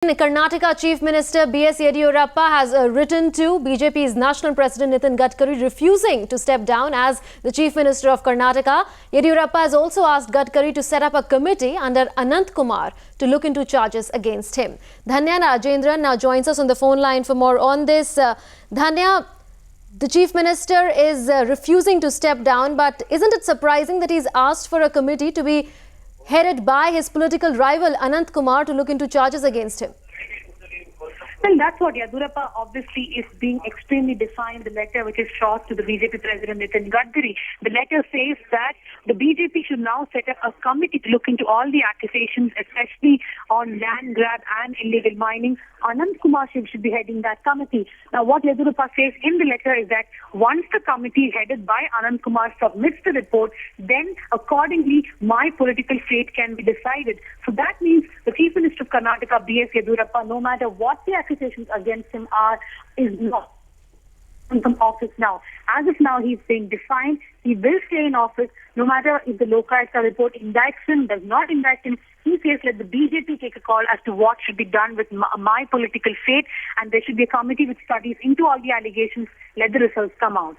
Karnataka Chief Minister B.S. Yediyurappa has written to BJP's National President Nitin Gadkari refusing to step down as the Chief Minister of Karnataka. Yediyurappa has also asked Gadkari to set up a committee under Anant Kumar to look into charges against him. Dhanya Rajendran now joins us on the phone line for more on this. Dhanya, the Chief Minister is refusing to step down, but isn't it surprising that he's asked for a committee to be headed by his political rival Anant Kumar to look into charges against him? Well, that's what Yediyurappa obviously is being extremely defiant. The letter which is shot to the BJP President Nitin Gadkari. The letter says that the BJP should now set up a committee to look into all the accusations, especially on land grab and illegal mining. Anant Kumar should be heading that committee. Now, what Yediyurappa says in the letter is that once the committee headed by Anant Kumar submits the report, then accordingly my political fate can be decided. So that means the Chief Minister of Karnataka, B.S. Yediyurappa, no matter what the accusations against him are, is not in office now. As of now, he's being defiant. He will stay in office no matter if the Lokayukta report indicts him, does not indict him. He says let the BJP take a call as to what should be done with my political fate, and there should be a committee which studies into all the allegations. Let the results come out.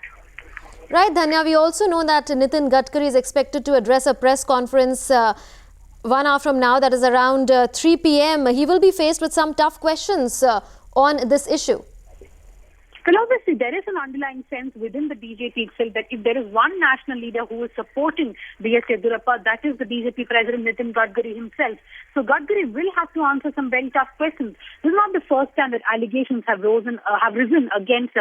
Right, Dhanya. We also know that Nitin Gadkari is expected to address a press conference 1 hour from now, that is around 3 p.m. He will be faced with some tough questions on this issue. Well, obviously, there is an underlying sense within the BJP itself that if there is one national leader who is supporting B.S. Yediyurappa, that is the BJP President Nitin Gadkari himself. So Gadkari will have to answer some very tough questions. This is not the first time that allegations have risen against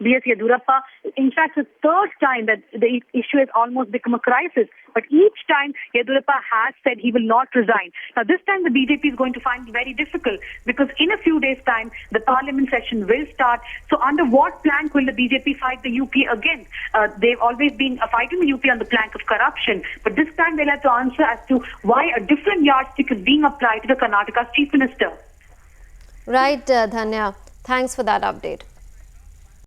B.S. Yediyurappa. In fact, the third time that the issue has almost become a crisis. But each time, Yediyurappa has said he will not resign. Now, this time the BJP is going to find it very difficult because in a few days' time, the parliament session will start. So under what plank will the BJP fight the UP again? They've always been fighting the UP on the plank of corruption. But this time they'll have to answer as to why a different yardstick is being applied to the Karnataka's Chief Minister. Right, Dhanya. Thanks for that update.